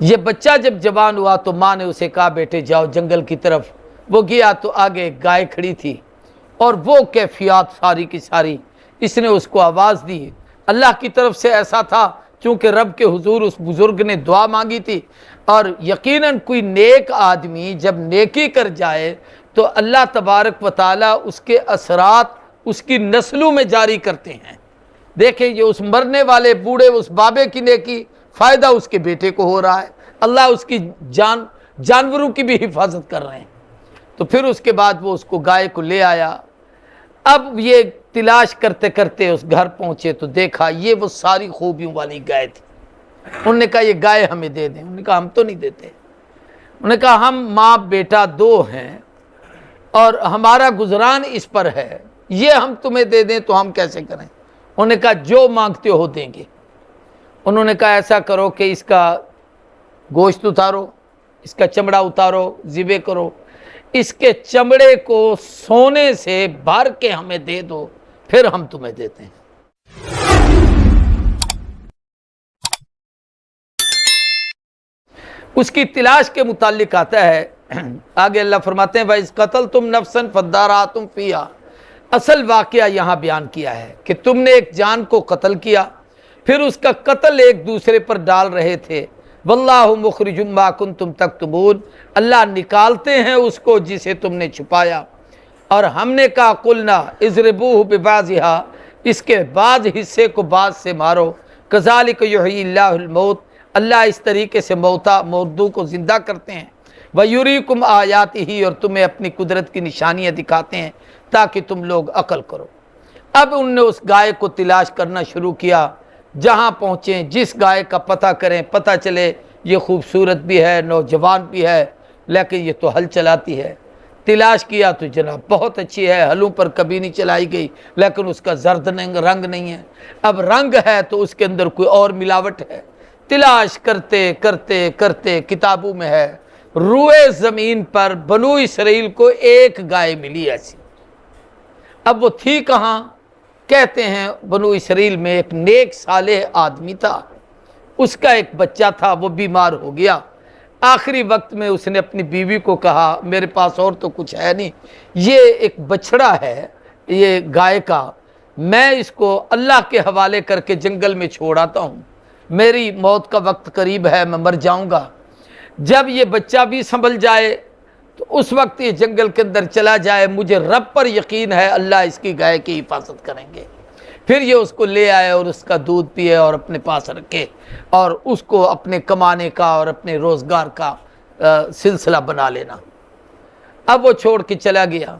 یہ بچہ جب جوان ہوا تو ماں نے اسے کہا بیٹے جاؤ جنگل کی طرف۔ وہ گیا تو آگے گائے کھڑی تھی اور وہ کیفیات ساری کی ساری اس نے اس کو آواز دی۔ اللہ کی طرف سے ایسا تھا چونکہ رب کے حضور اس بزرگ نے دعا مانگی تھی، اور یقیناً کوئی نیک آدمی جب نیکی کر جائے تو اللہ تبارک و تعالیٰ اس کے اثرات اس کی نسلوں میں جاری کرتے ہیں۔ دیکھیں یہ اس مرنے والے بوڑھے اس بابے کی نیکی فائدہ اس کے بیٹے کو ہو رہا ہے، اللہ اس کی جانوروں کی بھی حفاظت کر رہے ہیں۔ تو پھر اس کے بعد وہ اس کو گائے کو لے آیا۔ اب یہ تلاش کرتے کرتے اس گھر پہنچے تو دیکھا یہ وہ ساری خوبیوں والی گائے تھی۔ انہوں نے کہا یہ گائے ہمیں دے دیں۔ انہوں نے کہا ہم تو نہیں دیتے۔ انہوں نے کہا ہم ماں بیٹا دو ہیں اور ہمارا گزران اس پر ہے، یہ ہم تمہیں دے دیں تو ہم کیسے کریں؟ انہوں نے کہا جو مانگتے ہو دیں گے۔ انہوں نے کہا ایسا کرو کہ اس کا گوشت اتارو، اس کا چمڑا اتارو، ذبح کرو، اس کے چمڑے کو سونے سے بھر کے ہمیں دے دو، پھر ہم تمہیں دیتے ہیں۔ اس کی تلاش کے متعلق آتا ہے آگے اللہ فرماتے ہیں وَإِذْ قَتَلْتُمْ نَفْسًا فَادَّارَأْتُمْ فِيهَا۔ اصل واقعہ یہاں بیان کیا ہے کہ تم نے ایک جان کو قتل کیا، پھر اس کا قتل ایک دوسرے پر ڈال رہے تھے۔ وَاللَّهُ مُخْرِجٌ مَا كُنْتُمْ تَكْتُمُونَ، اللہ نکالتے ہیں اس کو جسے تم نے چھپایا۔ اور ہم نے کہا قُلْنَا اضْرِبُوهُ بِبَعْضِهَا، اس کے بعض حصے کو بعض سے مارو۔ كَذَلِكَ يُحْيِي اللَّهُ الْمَوْتَ، اللہ اس طریقے سے مردوں کو زندہ کرتے ہیں۔ وَيُرِيكُمْ آيَاتِهِ، اور تمہیں اپنی قدرت کی نشانیاں دکھاتے ہیں تاکہ تم لوگ عقل کرو۔ اب انہوں نے اس گائے کو تلاش کرنا شروع کیا، جہاں پہنچیں جس گائے کا پتہ کریں، پتہ چلے یہ خوبصورت بھی ہے، نوجوان بھی ہے، لیکن یہ تو ہل چلاتی ہے۔ تلاش کیا تو جناب بہت اچھی ہے، ہلوں پر کبھی نہیں چلائی گئی، لیکن اس کا زرد رنگ نہیں ہے۔ اب رنگ ہے تو اس کے اندر کوئی اور ملاوٹ ہے۔ تلاش کرتے کرتے کرتے کتابوں میں ہے روئے زمین پر بنو اسرائیل کو ایک گائے ملی ایسی۔ اب وہ تھی کہاں؟ کہتے ہیں بنو اسرائیل میں ایک نیک صالح آدمی تھا، اس کا ایک بچہ تھا، وہ بیمار ہو گیا۔ آخری وقت میں اس نے اپنی بیوی کو کہا میرے پاس اور تو کچھ ہے نہیں، یہ ایک بچڑا ہے یہ گائے کا، میں اس کو اللہ کے حوالے کر کے جنگل میں چھوڑ آتا ہوں، میری موت کا وقت قریب ہے، میں مر جاؤں گا۔ جب یہ بچہ بھی سنبھل جائے تو اس وقت یہ جنگل کے اندر چلا جائے، مجھے رب پر یقین ہے اللہ اس کی گائے کی حفاظت کریں گے۔ پھر یہ اس کو لے آئے اور اس کا دودھ پیے اور اپنے پاس رکھے اور اس کو اپنے کمانے کا اور اپنے روزگار کا سلسلہ بنا لینا۔ اب وہ چھوڑ کے چلا گیا۔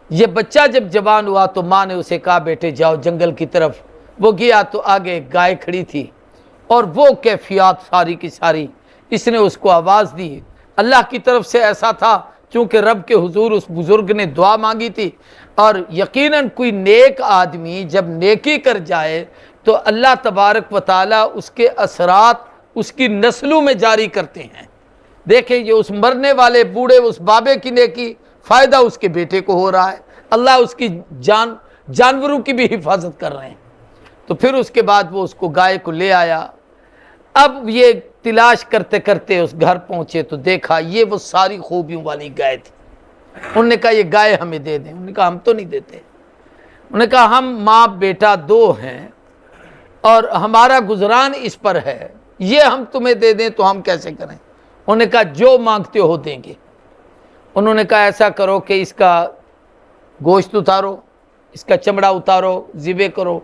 یہ بچہ جب جوان ہوا تو ماں نے اسے کہا بیٹے جاؤ جنگل کی طرف۔ وہ گیا تو آگے گائے کھڑی تھی اور وہ کیفیات ساری کی ساری اس نے اس کو آواز دی۔ اللہ کی طرف سے ایسا تھا چونکہ رب کے حضور اس بزرگ نے دعا مانگی تھی، اور یقیناً کوئی نیک آدمی جب نیکی کر جائے تو اللہ تبارک و تعالیٰ اس کے اثرات اس کی نسلوں میں جاری کرتے ہیں۔ دیکھیں یہ اس مرنے والے بوڑھے اس بابے کی نیکی فائدہ اس کے بیٹے کو ہو رہا ہے، اللہ اس کی جانوروں کی بھی حفاظت کر رہے ہیں۔ تو پھر اس کے بعد وہ اس کو گائے کو لے آیا۔ اب یہ تلاش کرتے کرتے اس گھر پہنچے تو دیکھا یہ وہ ساری خوبیوں والی گائے تھی۔ انہوں نے کہا یہ گائے ہمیں دے دیں۔ انہوں نے کہا ہم تو نہیں دیتے۔ انہوں نے کہا ہم ماں بیٹا دو ہیں اور ہمارا گزران اس پر ہے، یہ ہم تمہیں دے دیں تو ہم کیسے کریں؟ انہوں نے کہا جو مانگتے ہو دیں گے۔ انہوں نے کہا ایسا کرو کہ اس کا گوشت اتارو، اس کا چمڑا اتارو، ذبح کرو،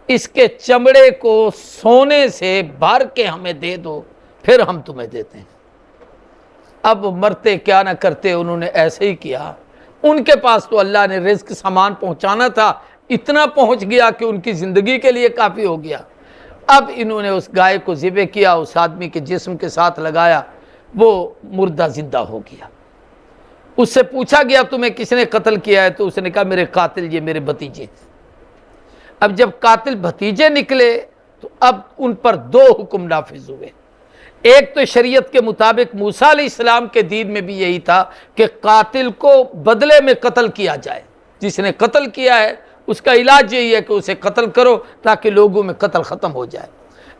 اس کے چمڑے کو سونے سے بھر کے ہمیں دے دو، پھر ہم تمہیں دیتے ہیں۔ اب مرتے کیا نہ کرتے، انہوں نے ایسے ہی کیا۔ ان کے پاس تو اللہ نے رزق سامان پہنچانا تھا، اتنا پہنچ گیا کہ ان کی زندگی کے لیے کافی ہو گیا۔ اب انہوں نے اس گائے کو ذبح کیا، اس آدمی کے جسم کے ساتھ لگایا، وہ مردہ زندہ ہو گیا۔ اس سے پوچھا گیا تمہیں کس نے قتل کیا ہے؟ تو اس نے کہا میرے قاتل یہ میرے بھتیجے۔ اب جب قاتل بھتیجے نکلے تو اب ان پر دو حکم نافذ ہوئے۔ ایک تو شریعت کے مطابق موسیٰ علیہ السلام کے دین میں بھی یہی تھا کہ قاتل کو بدلے میں قتل کیا جائے، جس نے قتل کیا ہے اس کا علاج یہی ہے کہ اسے قتل کرو تاکہ لوگوں میں قتل ختم ہو جائے۔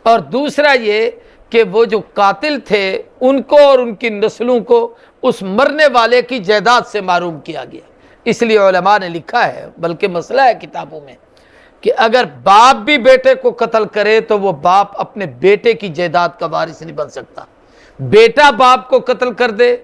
اور دوسرا یہ کہ وہ جو قاتل تھے ان کو اور ان کی نسلوں کو اس مرنے والے کی جائیداد سے محروم کیا گیا۔ اس لیے علماء نے لکھا ہے، بلکہ مسئلہ ہے کتابوں میں، کہ اگر باپ بھی بیٹے کو قتل کرے تو وہ باپ اپنے بیٹے کی جائیداد کا وارث نہیں بن سکتا۔ بیٹا باپ کو قتل کر دے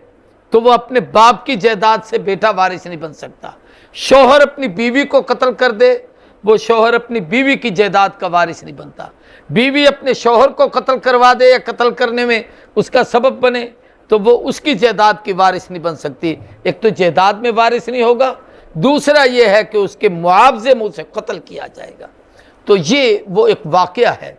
تو وہ اپنے باپ کی جائیداد سے بیٹا وارث نہیں بن سکتا۔ شوہر اپنی بیوی کو قتل کر دے، وہ شوہر اپنی بیوی کی جائیداد کا وارث نہیں بنتا۔ بیوی اپنے شوہر کو قتل کروا دے یا قتل کرنے میں اس کا سبب بنے تو وہ اس کی جائیداد کی وارث نہیں بن سکتی۔ ایک تو جائیداد میں وارث نہیں ہوگا، دوسرا یہ ہے کہ اس کے معاوضے میں اسے قتل کیا جائے گا۔ تو یہ وہ ایک واقعہ ہے۔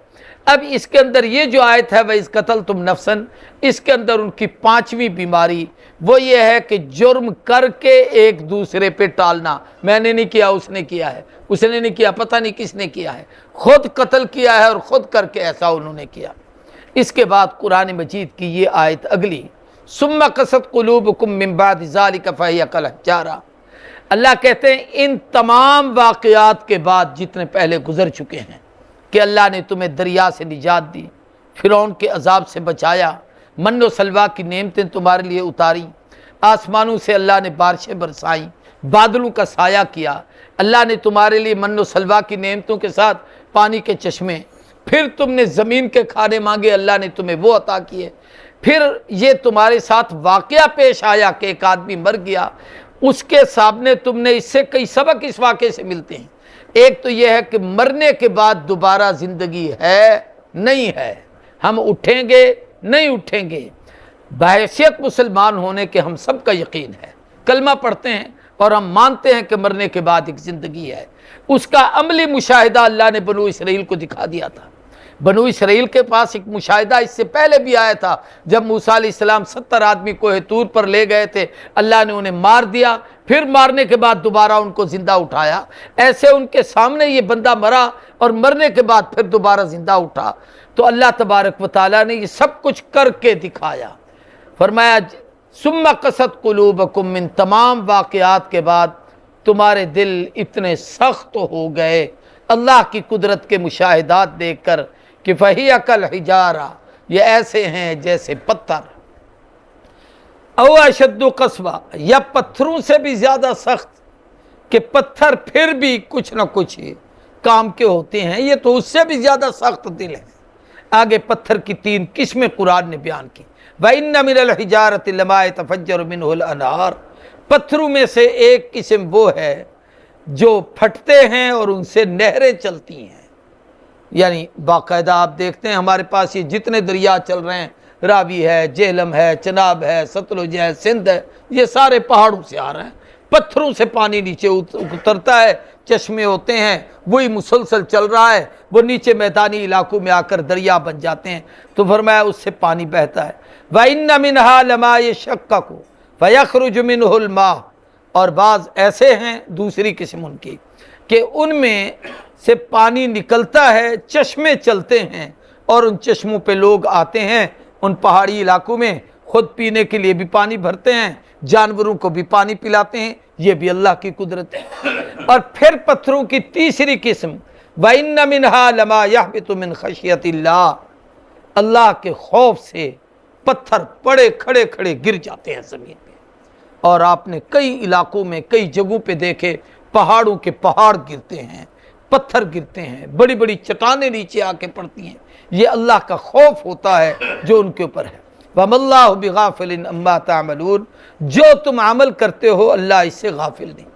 اب اس کے اندر یہ جو آیت ہے وَإِذْ قَتَلْتُمْ نَفْسًا، اس کے اندر ان کی پانچویں بیماری وہ یہ ہے کہ جرم کر کے ایک دوسرے پہ ٹالنا، میں نے نہیں کیا اس نے کیا ہے، اس نے نہیں کیا پتہ نہیں کس نے کیا ہے، خود قتل کیا ہے اور خود کر کے ایسا انہوں نے کیا۔ اس کے بعد قرآن مجید کی یہ آیت اگلی، ثُمَّ قَسَتْ قُلُوبُكُم مِّن بَعْدِ ذَلِكَ فَهِيَ كَالْحِجَارَةِ، اللہ کہتے ہیں ان تمام واقعات کے بعد جتنے پہلے گزر چکے ہیں کہ اللہ نے تمہیں دریا سے نجات دی، فرعون کے عذاب سے بچایا، من و سلوہ کی نعمتیں تمہارے لیے اتاری، آسمانوں سے اللہ نے بارشیں برسائیں، بادلوں کا سایہ کیا، اللہ نے تمہارے لیے من و سلوہ کی نعمتوں کے ساتھ پانی کے چشمے، پھر تم نے زمین کے کھانے مانگے، اللہ نے تمہیں وہ عطا کیے، پھر یہ تمہارے ساتھ واقعہ پیش آیا کہ ایک آدمی مر گیا، اس کے سامنے تم نے اس سے کئی سبق اس واقعے سے ملتے ہیں۔ ایک تو یہ ہے کہ مرنے کے بعد دوبارہ زندگی ہے نہیں ہے، ہم اٹھیں گے نہیں اٹھیں گے۔ بحیثیت مسلمان ہونے کے ہم سب کا یقین ہے، کلمہ پڑھتے ہیں اور ہم مانتے ہیں کہ مرنے کے بعد ایک زندگی ہے۔ اس کا عملی مشاہدہ اللہ نے بنو اسرائیل کو دکھا دیا تھا۔ بنو اسرائیل کے پاس ایک مشاہدہ اس سے پہلے بھی آیا تھا، جب موسیٰ علیہ السلام 70 آدمی کوہ طور پر لے گئے تھے، اللہ نے انہیں مار دیا، پھر مارنے کے بعد دوبارہ ان کو زندہ اٹھایا۔ ایسے ان کے سامنے یہ بندہ مرا اور مرنے کے بعد پھر دوبارہ زندہ اٹھا، تو اللہ تبارک و تعالیٰ نے یہ سب کچھ کر کے دکھایا۔ فرمایا ثم قست قلوبکم، ان تمام واقعات کے بعد تمہارے دل اتنے سخت ہو گئے اللہ کی قدرت کے مشاہدات دیکھ کر کہ فَهِيَ كَالْحِجَارَةِ، یہ ایسے ہیں جیسے پتھر، او اشد قسوہ، یا پتھروں سے بھی زیادہ سخت، کہ پتھر پھر بھی کچھ نہ کچھ کام کے ہوتے ہیں، یہ تو اس سے بھی زیادہ سخت دل ہے۔ آگے پتھر کی 3 قسمیں قرآن نے بیان کی، وَإِنَّ مِنَ الْحِجَارَةِ لَمَا يَتَفَجَّرُ مِنْهُ الْأَنْهَارُ، پتھروں میں سے ایک قسم وہ ہے جو پھٹتے ہیں اور ان سے نہریں چلتی ہیں۔ یعنی باقاعدہ آپ دیکھتے ہیں ہمارے پاس یہ جتنے دریا چل رہے ہیں، راوی ہے، جہلم ہے، چناب ہے، ستلج ہے، سندھ ہے، یہ سارے پہاڑوں سے آ رہے ہیں، پتھروں سے پانی نیچے اترتا ہے، چشمے ہوتے ہیں، وہی مسلسل چل رہا ہے، وہ نیچے میدانی علاقوں میں آ کر دریا بن جاتے ہیں، تو فرمایا اس سے پانی بہتا ہے۔ وَإِنَّ مِنْهَا لَمَا يَشَقَّقُ فَيَخْرُجُ مِنْهُ الْمَاءُ، اور بعض ایسے ہیں دوسری قسم ان کی کہ ان میں سے پانی نکلتا ہے، چشمے چلتے ہیں اور ان چشموں پہ لوگ آتے ہیں، ان پہاڑی علاقوں میں خود پینے کے لیے بھی پانی بھرتے ہیں، جانوروں کو بھی پانی پلاتے ہیں، یہ بھی اللہ کی قدرت ہے۔ اور پھر پتھروں کی تیسری قسم، وَإِنَّ مِنْهَا لَمَا يَهْبِطُ مِنْ خَشْيَةِ اللَّهِ، اللہ کے خوف سے پتھر پڑے کھڑے کھڑے گر جاتے ہیں زمین پہ، اور آپ نے کئی علاقوں میں کئی جگہوں پہ دیکھے پہاڑوں کے پہاڑ گرتے ہیں، پتھر گرتے ہیں، بڑی بڑی چٹانیں نیچے آ کے پڑتی ہیں، یہ اللہ کا خوف ہوتا ہے جو ان کے اوپر ہے۔ وَمَا اللَّهُ بِغَافِلٍ عَمَّا تَعْمَلُونَ، جو تم عمل کرتے ہو اللہ اس سے غافل نہیں۔